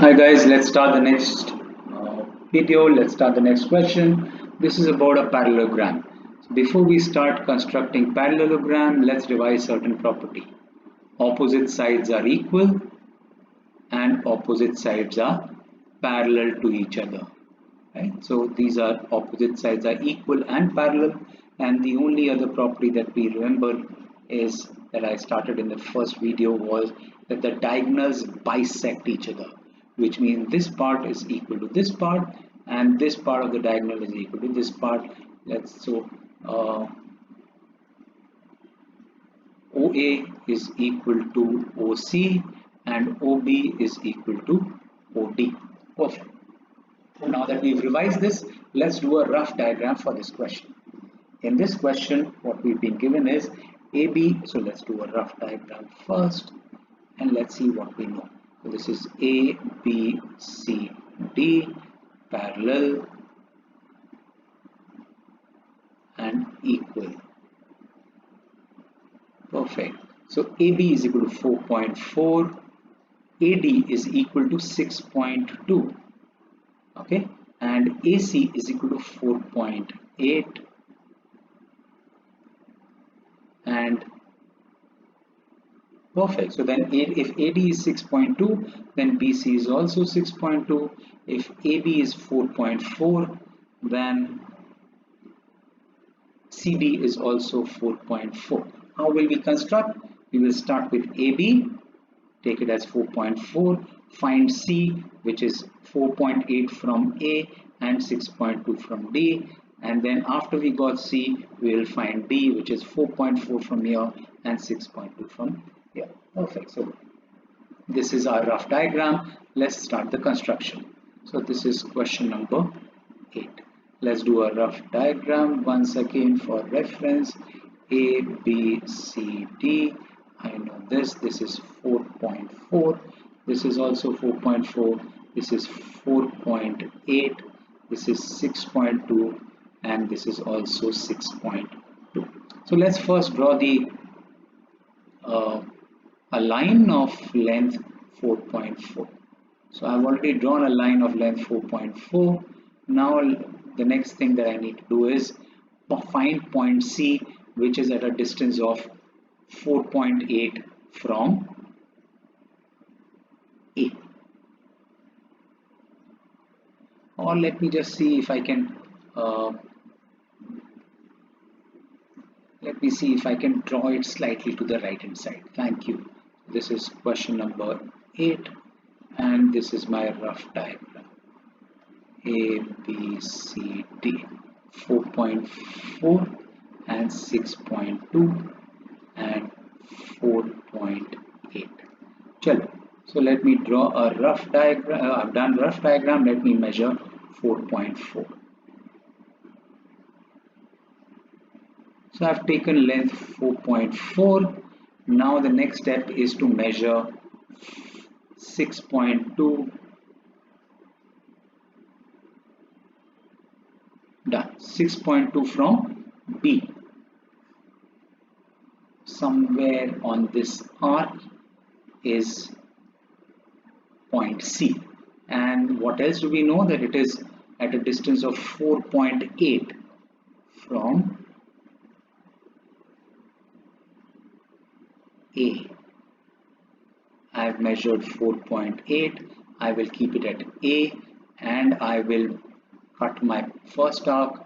Hi guys, let's start the next video. Let's start the next question. This is about a parallelogram. So before we start constructing parallelogram, let's revise certain property. Opposite sides are equal and opposite sides are parallel to each other. Right? So these are opposite sides are equal and parallel, and the only other property that we remember is that I started in the first video was that the diagonals bisect each other, which means this part is equal to this part and this part of the diagonal is equal to this part. OA is equal to OC and OB is equal to OD. Perfect. Now that we've revised this, let's do a rough diagram for this question. In this question, what we've been given is AB. So let's do a rough diagram first and let's see what we know. So this is A, B, C, D, parallel and equal. Perfect. So AB is equal to 4.4, AD is equal to 6.2. Okay, and AC is equal to 4.8 and perfect. So then if AD is 6.2, then BC is also 6.2. If AB is 4.4, then CD is also 4.4. How will we construct? We will start with AB, take it as 4.4, find C, which is 4.8 from A and 6.2 from D, and then after we got C, we will find D, which is 4.4 from here and 6.2 from here. Perfect. So this is our rough diagram. Let's start the construction. So this is question number 8. Let's do a rough diagram once again for reference. A, B, C, D. I know this is 4.4. This is also 4.4. This is 4.8. This is 6.2 and this is also 6.2. So let's first draw the a line of length 4.4. So I've already drawn a line of length 4.4. Now the next thing that I need to do is find point C, which is at a distance of 4.8 from A. Or let me just see if I can draw it slightly to the right hand side. Thank you. This is question number 8 and this is my rough diagram. A, B, C, D, 4.4 and 6.2 and 4.8. Chalo. So let me draw a rough diagram. I've done rough diagram. Let me measure 4.4. So I've taken length 4.4. Now the next step is to measure 6.2. Done. 6.2 from B. Somewhere on this arc is point C. And what else do we know? That it is at a distance of 4.8 from A. I have measured 4.8. I will keep it at A and I will cut my first arc.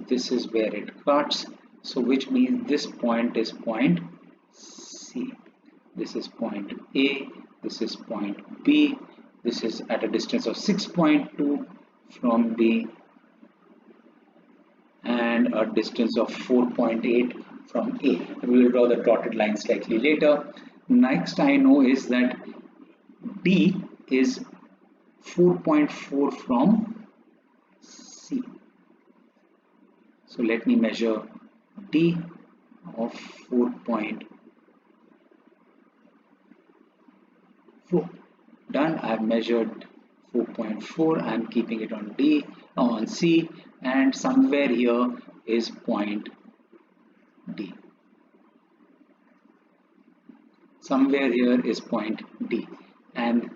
This is where it cuts. So which means this point is point C. This is point A. This is point B. This is at a distance of 6.2 from B and a distance of 4.8 from A. We will draw the dotted line slightly later. Next I know is that D is 4.4 from C. So let me measure D of 4.4. Done. I have measured 4.4. I am keeping it on C, and somewhere here is point D. Somewhere here is point D, and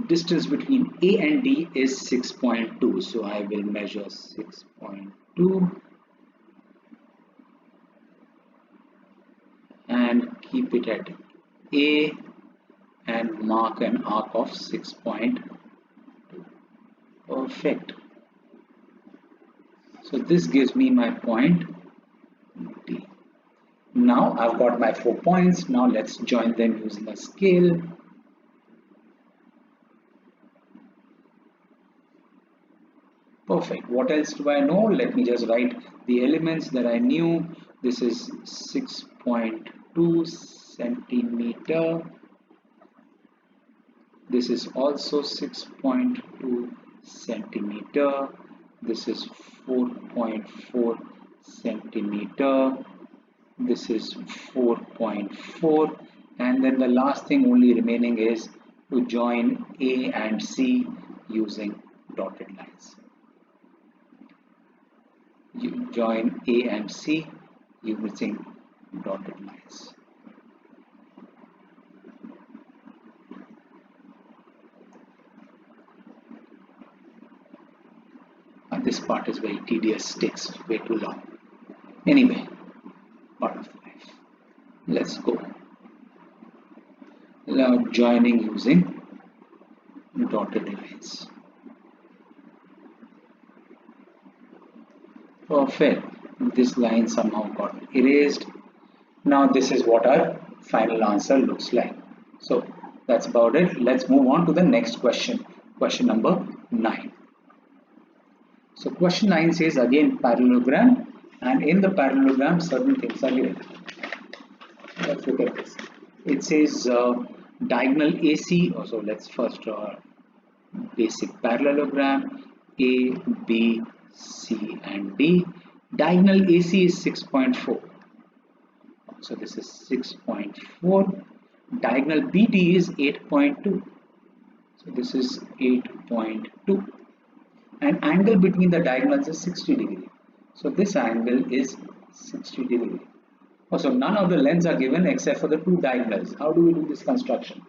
Distance between A and D is 6.2. So I will measure 6.2 and keep it at A and mark an arc of 6.2. Perfect. So this gives me my point D. Now I've got my 4 points. Now let's join them using a scale. Perfect. What else do I know? Let me just write the elements that I knew. This is 6.2 centimeter. This is also 6.2 centimeter. This is 4.4 centimeter. This is 4.4. And then the last thing only remaining is to join A and C using dotted lines. You join A and C using dotted lines. And this part is very tedious, takes way too long. Anyway, part of life. Let's go. Now joining using dotted lines. Perfect. This line somehow got erased. Now this is what our final answer looks like. So that's about it. Let's move on to the next question. Question number 9. So question 9 says again parallelogram, and in the parallelogram certain things are given. Let's look at this. It says diagonal AC. So let's first draw basic parallelogram. A, B, C and D. Diagonal AC is 6.4. So this is 6.4. Diagonal BD is 8.2. So this is 8.2. And angle between the diagonals is 60 degree. So this angle is 60 degree. So none of the lengths are given except for the two diagonals. How do we do this construction?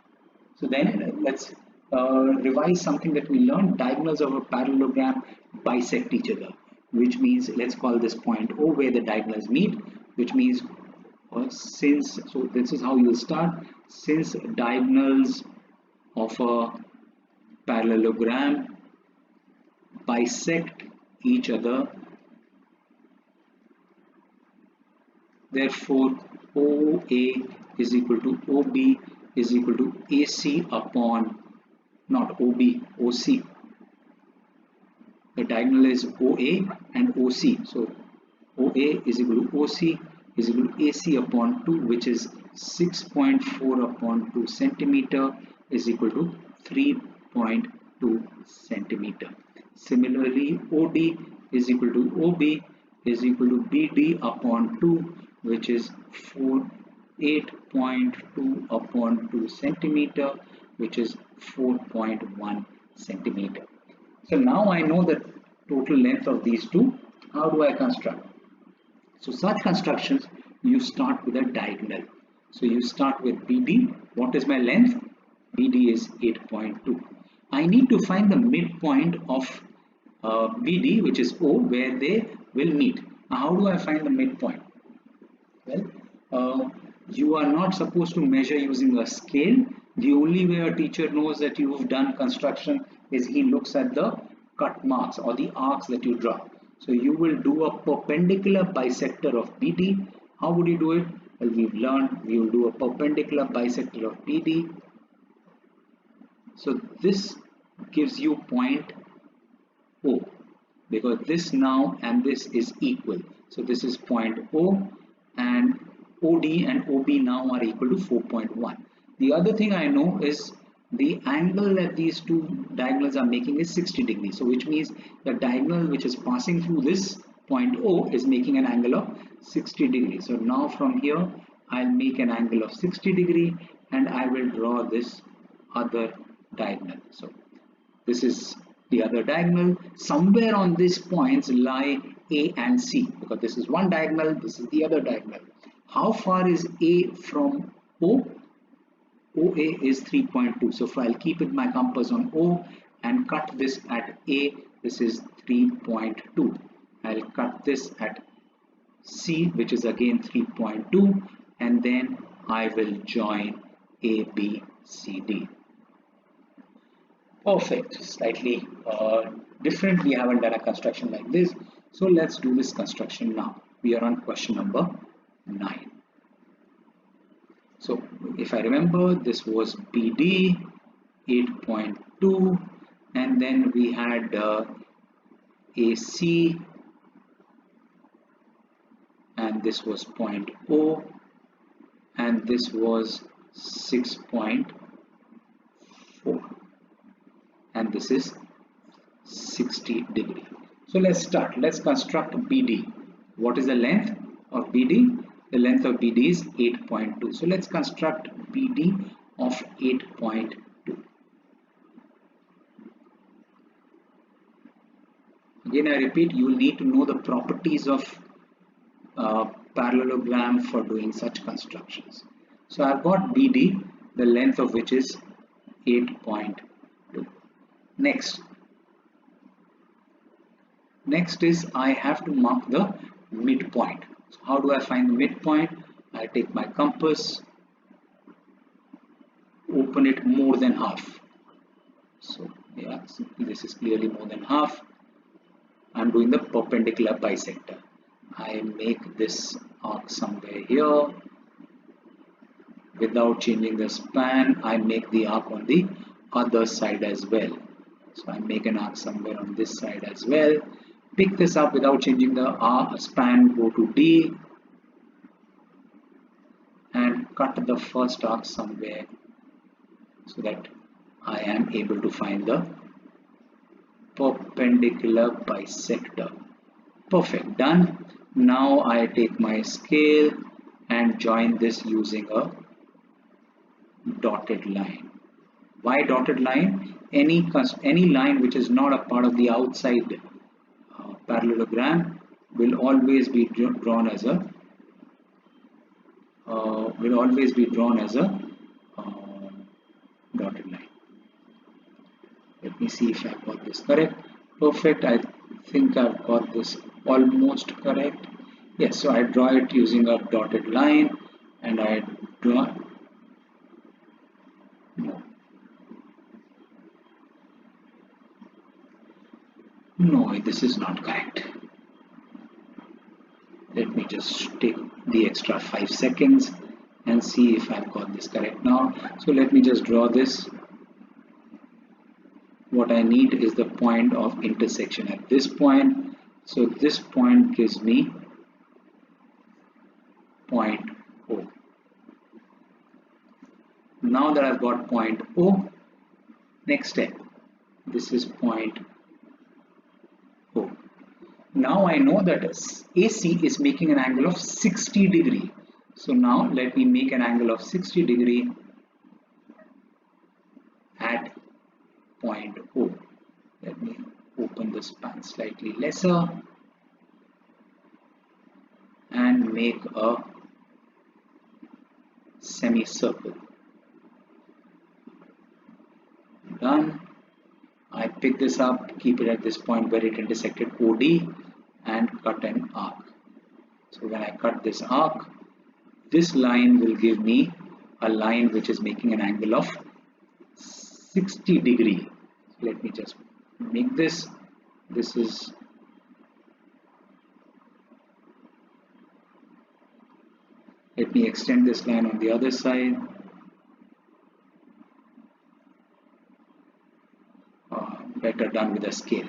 So then let's revise something that we learned. Diagonals of a parallelogram bisect each other, which means let's call this point O where the diagonals meet, which means so this is how you start. Since diagonals of a parallelogram bisect each other, therefore OA is equal to OB is equal to AC upon not OB, OC. The diagonal is OA and OC. So OA is equal to OC is equal to AC upon 2, which is 6.4 upon 2 centimeter is equal to 3.2 centimeter. Similarly, OD is equal to OB is equal to BD upon 2, which is 8.2 upon 2 centimeter, which is 4.1 centimeter. So now I know the total length of these two. How do I construct? So such constructions, you start with a diagonal. So you start with BD. What is my length? BD is 8.2. I need to find the midpoint of BD, which is O, where they will meet. Now how do I find the midpoint? Well, you are not supposed to measure using a scale. The only way a teacher knows that you have done construction is he looks at the cut marks or the arcs that you draw. So you will do a perpendicular bisector of BD. How would you do it? Well, we've learned we will do a perpendicular bisector of BD. So this gives you point O, because this now and this is equal. So this is point O, and OD and OB now are equal to 4.1. The other thing I know is the angle that these two diagonals are making is 60 degrees. So which means the diagonal which is passing through this point O is making an angle of 60 degrees. So now from here I'll make an angle of 60 degree and I will draw this other diagonal. So this is the other diagonal. Somewhere on these points lie A and C, because this is one diagonal, this is the other diagonal. How far is A from O? OA is 3.2. So if I'll keep it my compass on O and cut this at A, this is 3.2. I'll cut this at C, which is again 3.2, and then I will join A, B, C, D. Perfect. Slightly different. We haven't done a construction like this. So let's do this construction now. We are on question number 9. So if I remember, this was BD 8.2, and then we had AC, and this was point O, and this was 6.4, and this is 60 degree. So let's start. Let's construct BD. What is the length of BD? The length of BD is 8.2. So let's construct BD of 8.2. Again, I repeat, you will need to know the properties of parallelogram for doing such constructions. So I've got BD, the length of which is 8.2. Next is I have to mark the midpoint. So how do I find the midpoint? I take my compass, open it more than half. So yeah, this is clearly more than half. I'm doing the perpendicular bisector. I make this arc somewhere here. Without changing the span, I make the arc on the other side as well. So I make an arc somewhere on this side as well. Pick this up without changing the span, go to D and cut the first arc somewhere so that I am able to find the perpendicular bisector. Perfect, done. Now I take my scale and join this using a dotted line. Why dotted line? Any line which is not a part of the outside parallelogram will always be drawn as a dotted line. Let me see if I've got this correct. Perfect. I think I've got this almost correct. Yes, so I draw it using a dotted line, and I draw. No, this is not correct. Let me just take the extra 5 seconds and see if I've got this correct now. So let me just draw this. What I need is the point of intersection at this point. So this point gives me point O. Now that I've got point O, next step, this is point O. Now I know that AC is making an angle of 60 degree. So now let me make an angle of 60 degree at point O. Let me open the span slightly lesser and make a semicircle. Done. I pick this up, keep it at this point where it intersected OD and cut an arc. So when I cut this arc, this line will give me a line which is making an angle of 60 degree. So let me just make this. This is let me extend this line on the other side. Better done with a scale.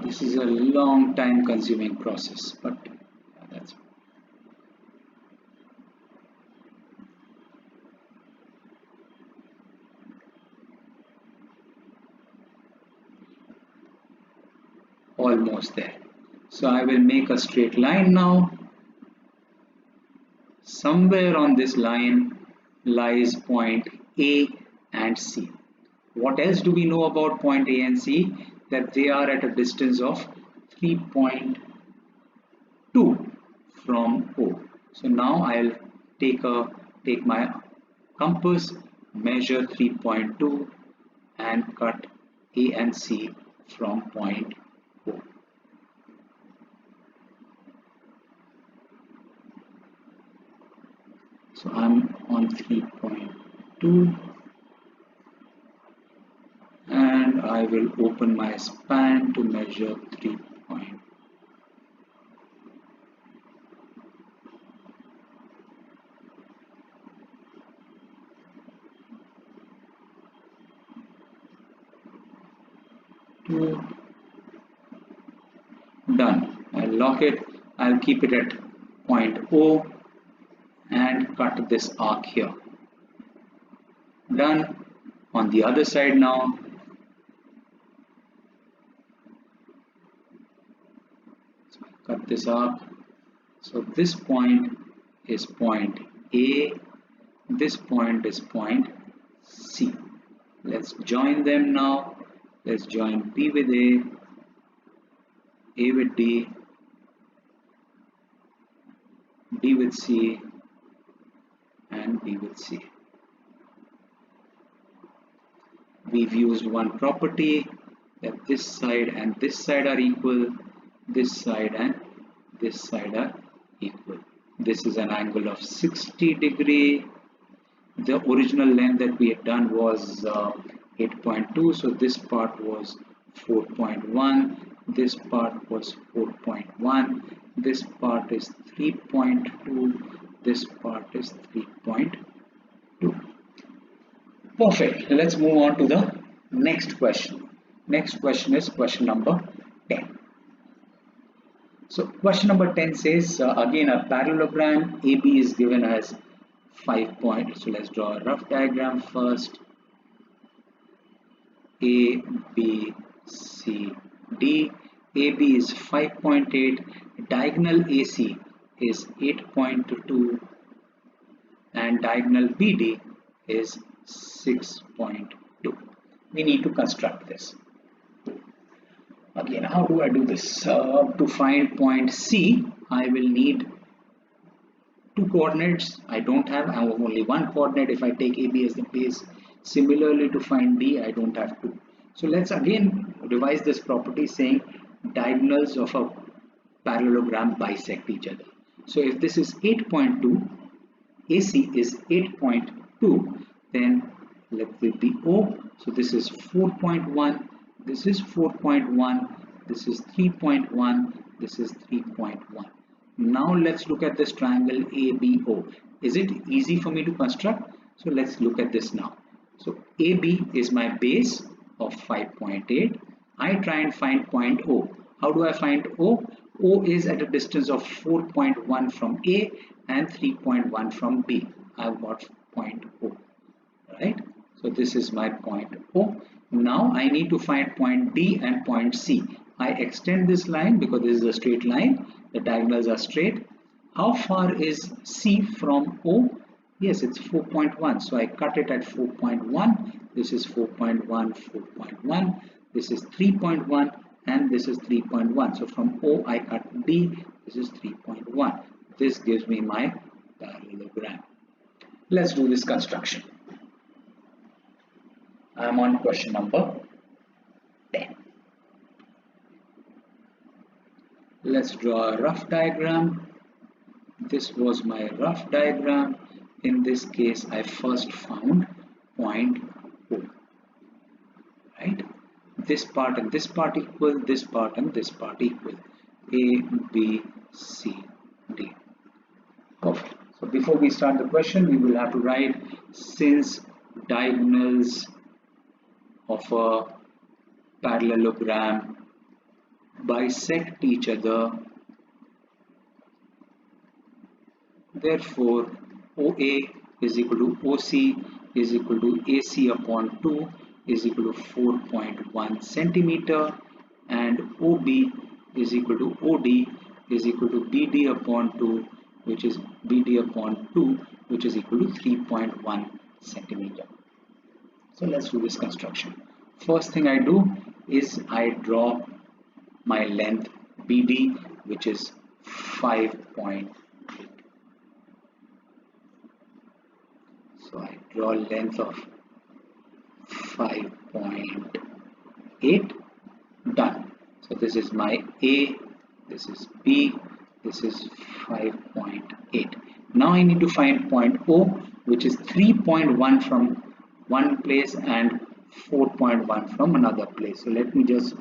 This is a long time consuming process, but that's almost there. So I will make a straight line now. Somewhere on this line lies point A and C. What else do we know about point A and C? That they are at a distance of 3.2 from O. So now I'll take my compass, measure 3.2 and cut A and C from point O. So I'm on 3.2 and I will open my span to measure 3. Done. I'll lock it. I'll keep it at point O and cut this arc here. Done. On the other side now. So cut this arc. So this point is point A. This point is point C. Let's join them now. Let's join B with A with D, D with C, and B with C. We've used one property that this side and this side are equal, this side and this side are equal. This is an angle of 60 degree. The original length that we had done was 8.2, so this part was 4.1, this part was 4.1, this part is 3.2, this part is 3.2. Perfect. Let's move on to the next question. Next question is question number 10. So question number 10 says, again a parallelogram AB is given as 5 points. So let's draw a rough diagram first. A, B, C, D. AB is 5.8. Diagonal AC is 8.2 and diagonal BD is 6.2. We need to construct this. Again, how do I do this? To find point C, I will need two coordinates. I have only one coordinate. If I take AB as the base, similarly to find D, I don't have two. So let's again revise this property saying diagonals of a parallelogram bisect each other. So if this is 8.2, AC is 8.2, then let it be O. So this is 4.1, this is 4.1, this is 3.1, this is 3.1. Now let's look at this triangle ABO. Is it easy for me to construct? So let's look at this now. So AB is my base of 5.8. I try and find point O. How do I find O? O is at a distance of 4.1 from A and 3.1 from B. I've got point O, right? So this is my point O. Now I need to find point D and point C. I extend this line because this is a straight line. The diagonals are straight. How far is C from O? Yes, it's 4.1. So I cut it at 4.1. This is 4.1, 4.1. This is 3.1 and this is 3.1. So from O I cut D. This is 3.1. This gives me my parallelogram. Let's do this construction. I am on question number 10. Let's draw a rough diagram. This was my rough diagram. In this case, I first found point O. Right? This part and this part equal, this part and this part equal. A, B, C, D. Perfect. So before we start the question, we will have to write since diagonals of a parallelogram bisect each other, therefore OA is equal to OC is equal to AC upon 2 is equal to 4.1 centimeter, and OB is equal to OD is equal to BD upon 2, which is BD upon 2, which is equal to 3.1 centimeter. So So let's do this construction. First thing I do is I draw my length BD, which is 5.8. So I draw length of 5.8. Done. So this is my A, this is B, this is 5.8. Now I need to find point O, which is 3.1 from one place and 4.1 from another place. So let me just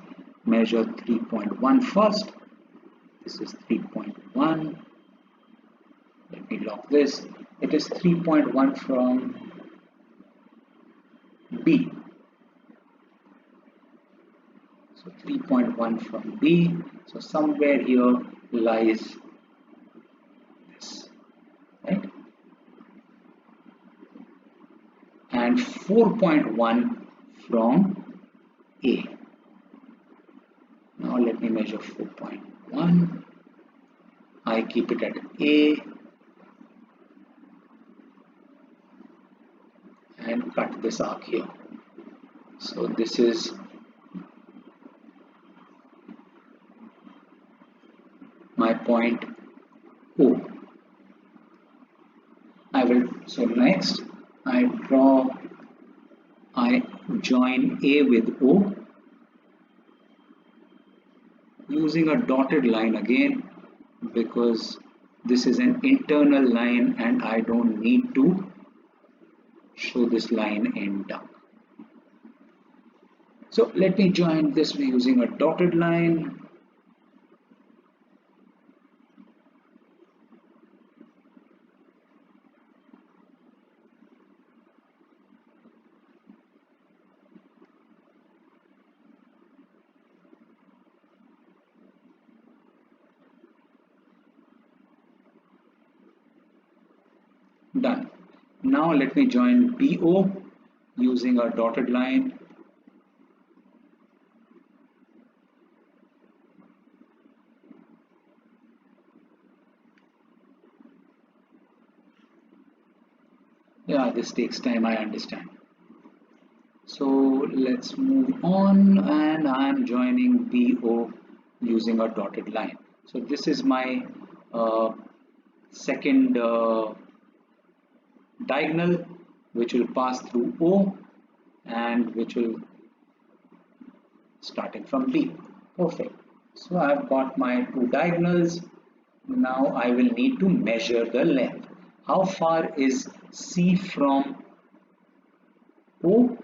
measure 3.1 first. This is 3.1. Let me lock this. It is 3.1 from B. So 3.1 from B. So somewhere here lies this, right? And 4.1 from A. Now let me measure 4.1. I keep it at A and cut this arc here. So this is my point O. So next I join A with O using a dotted line again, because this is an internal line and I don't need to show this line in dark. So let me join this using a dotted line. Done. Now let me join BO using a dotted line. Yeah, this takes time, I understand. So let's move on, and I'm joining BO using a dotted line. So this is my second diagonal, which will pass through O and which will starting from B. Perfect. So I've got my two diagonals. Now I will need to measure the length. How far is C from O,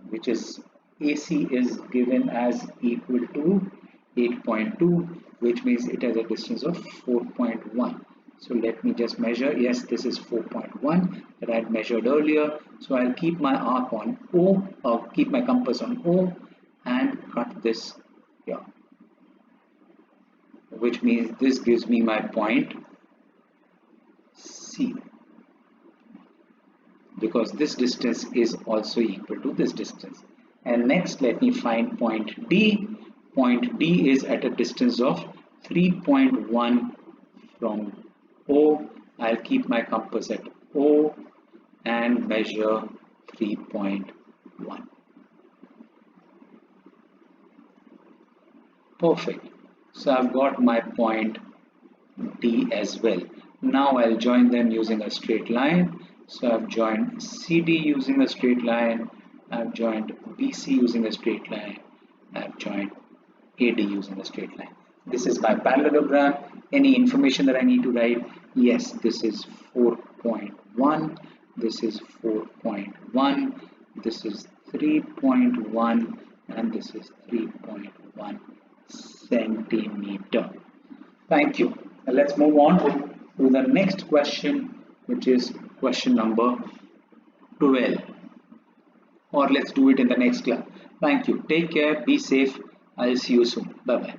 which is AC is given as equal to 8.2, which means it has a distance of 4.1. So let me just measure. Yes, this is 4.1 that I had measured earlier. So I'll keep my arc on O, or keep my compass on O, and cut this here, which means this gives me my point C, because this distance is also equal to this distance. And next let me find point D. Point D is at a distance of 3.1 from O. I'll keep my compass at O and measure 3.1. Perfect. So I've got my point D as well. Now I'll join them using a straight line. So I've joined CD using a straight line. I've joined BC using a straight line. I've joined AD using a straight line. This is my parallelogram. Any information that I need to write? Yes, this is 4.1. This is 4.1. This is 3.1. And this is 3.1 centimeter. Thank you. Now let's move on to the next question, which is question number 12. Or let's do it in the next class. Thank you. Take care. Be safe. I'll see you soon. Bye bye.